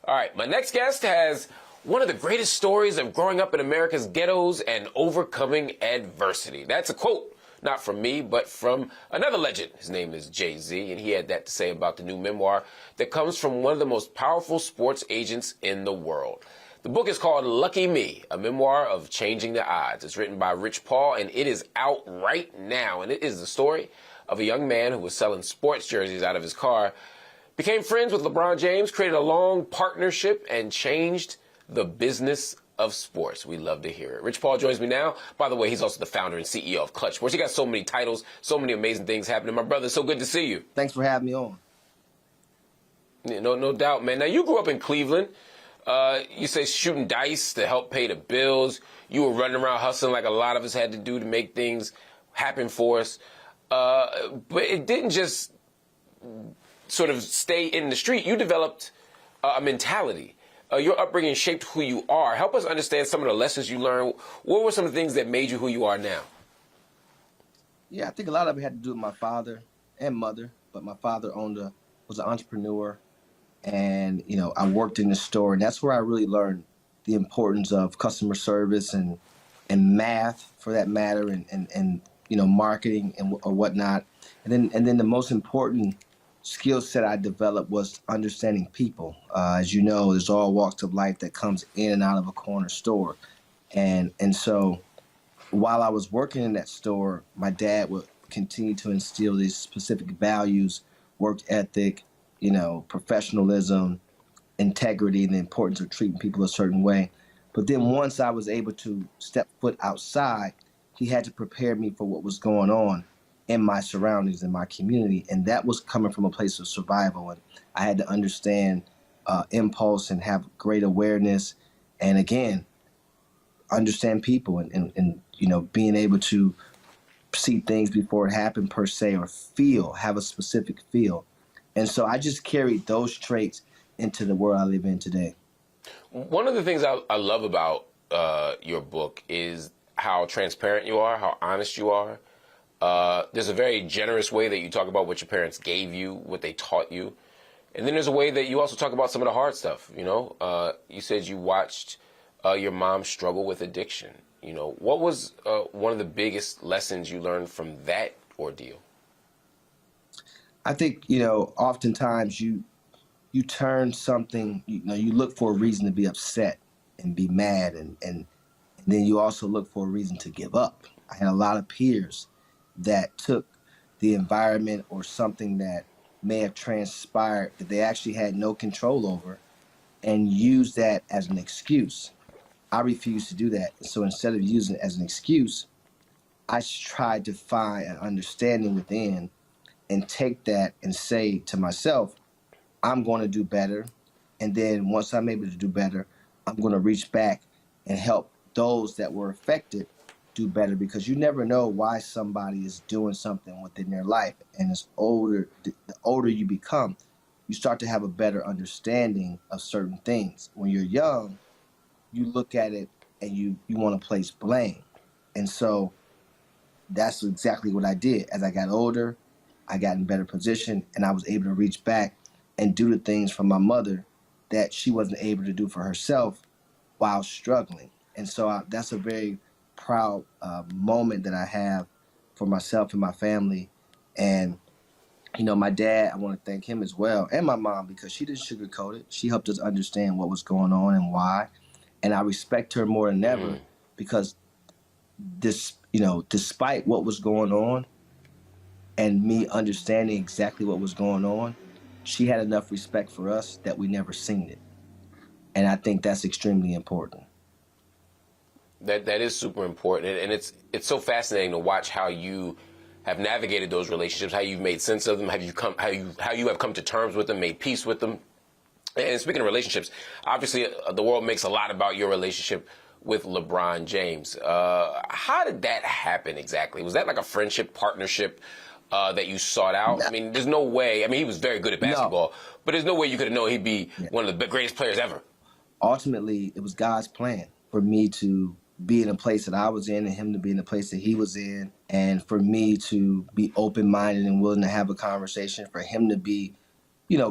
All right, my next guest has one of the greatest stories of growing up in America's ghettos and overcoming adversity. That's a quote, not from me, but from another legend. His name is Jay-Z, and he had that to say about the new memoir that comes from one of the most powerful sports agents in the world. The book is called Lucky Me, a memoir of changing the odds. It's written by Rich Paul, and it is out right now. And it is the story of a young man who was selling sports jerseys out of his car, became friends with LeBron James, created a long partnership, and changed the business of sports. We love to hear it. Rich Paul joins me now. By the way, he's also the founder and CEO of Clutch Sports. You got so many titles, so many amazing things happening. My brother, it's so good to see you. Thanks for having me on. No doubt, man. Now, you grew up in Cleveland. You say shooting dice to help pay the bills. You were running around hustling like a lot of us had to do to make things happen for us. But it didn't just sort of stay in the street. You developed a mentality. Your upbringing shaped who you are. Help us understand some of the lessons you learned. What were some of the things that made you who you are now? Yeah, I think a lot of it had to do with my father and mother. But my father was an entrepreneur. And, I worked in the store. And that's where I really learned the importance of customer service and math, for that matter, and marketing or whatnot. And then the most important skill set I developed was understanding people. As you know, there's all walks of life that comes in and out of a corner store. And so while I was working in that store, my dad would continue to instill these specific values, work ethic, professionalism, integrity, and the importance of treating people a certain way. But then once I was able to step foot outside, he had to prepare me for what was going on in my surroundings, in my community. And that was coming from a place of survival. And I had to understand impulse and have great awareness. And again, understand people and being able to see things before it happened per se, or have a specific feel. And so I just carried those traits into the world I live in today. One of the things I love about your book is how transparent you are, how honest you are. There's a very generous way that you talk about what your parents gave you, what they taught you. And then there's a way that you also talk about some of the hard stuff, You said you watched your mom struggle with addiction. What was one of the biggest lessons you learned from that ordeal? I think, oftentimes you turn something, you look for a reason to be upset and be mad. And then you also look for a reason to give up. I had a lot of peers that took the environment or something that may have transpired that they actually had no control over and used that as an excuse. I refused to do that. So instead of using it as an excuse, I tried to find an understanding within and take that and say to myself, I'm going to do better. And then once I'm able to do better, I'm going to reach back and help those that were affected do better, because you never know why somebody is doing something within their life. And the older you become, you start to have a better understanding of certain things. When you're young, you look at it and you want to place blame. And so that's exactly what I did. As I got older, I got in better position, and I was able to reach back and do the things for my mother that she wasn't able to do for herself while struggling. And so that's a very proud moment that I have for myself and my family. And, my dad, I want to thank him as well, and my mom, because she didn't sugarcoat it. She helped us understand what was going on and why. And I respect her more than ever because despite what was going on and me understanding exactly what was going on, she had enough respect for us that we never seen it. And I think that's extremely important. That is super important, and it's so fascinating to watch how you have navigated those relationships, how you've made sense of them, how you have come to terms with them, made peace with them. And speaking of relationships, obviously the world makes a lot about your relationship with LeBron James. How did that happen exactly? Was that like a friendship, partnership that you sought out? I mean, there's no way. I mean, he was very good at basketball, but there's no way you could have known he'd be one of the greatest players ever. Ultimately, it was God's plan for me to be in a place that I was in and him to be in the place that he was in, and for me to be open-minded and willing to have a conversation, for him to be,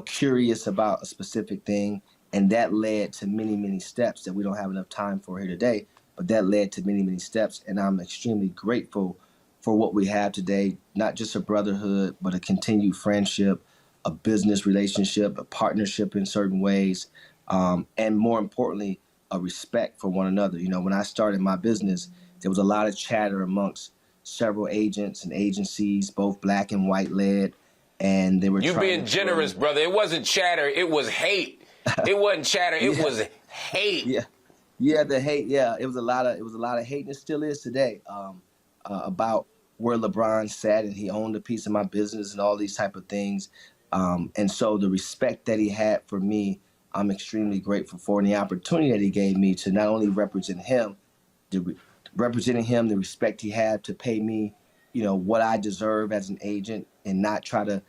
curious about a specific thing, And that led to many, many steps that we don't have enough time for here today, but that led to many, many steps. And I'm extremely grateful for what we have today, not just a brotherhood, but a continued friendship, a business relationship, a partnership in certain ways, and more importantly, a respect for one another. You know, when I started my business, there was a lot of chatter amongst several agents and agencies, both black and white led, and they were You trying being to generous, brother. It wasn't chatter. It was hate. It wasn't chatter. It was hate. Yeah, the hate. Yeah, it was a lot of hate, and it still is today. About where LeBron sat, and he owned a piece of my business, and all these type of things. And so the respect that he had for me, I'm extremely grateful for, and the opportunity that he gave me to not only representing him, the respect he had to pay me, you know, what I deserve as an agent, and not try to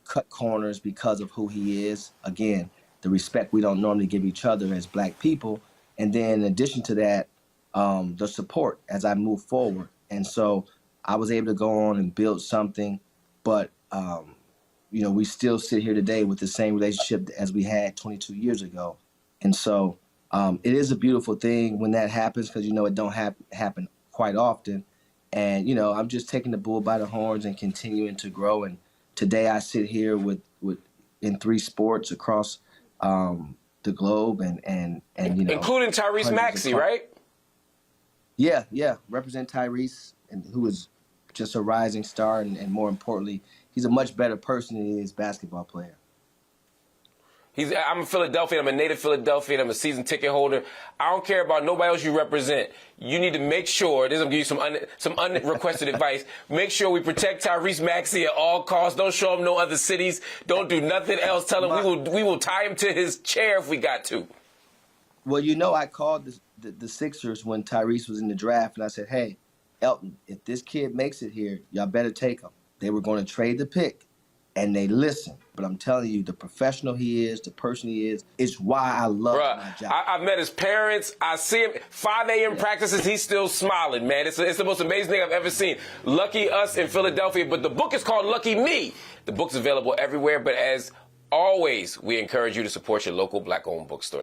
cut corners because of who he is. Again, the respect we don't normally give each other as Black people. And then in addition to that, the support as I move forward. And so I was able to go on and build something, but, you know, we still sit here today with the same relationship as we had 22 years ago. And so it is a beautiful thing when that happens, because, you know, it don't happen quite often. And, you know, I'm just taking the bull by the horns and continuing to grow. And today I sit here with in 3 sports across the globe, and you know, including Tyrese Maxey, right? Yeah, represent Tyrese, and who is just a rising star, and more importantly, he's a much better person than he is basketball player. I'm a Philadelphian. I'm a native Philadelphian. I'm a season ticket holder. I don't care about nobody else you represent. You need to make sure, this is going to give you some unrequested advice, make sure we protect Tyrese Maxey at all costs. Don't show him no other cities. Don't do nothing else. Tell him we will tie him to his chair if we got to. Well, you know, I called the Sixers when Tyrese was in the draft, and I said, hey, Elton, if this kid makes it here, y'all better take him. They were going to trade the pick, and they listened. But I'm telling you, the professional he is, the person he is why I love my job. I've met his parents. I see him 5 a.m. practices. He's still smiling, man. It's the most amazing thing I've ever seen. Lucky us in Philadelphia. But the book is called Lucky Me. The book's available everywhere. But as always, we encourage you to support your local Black-owned bookstore.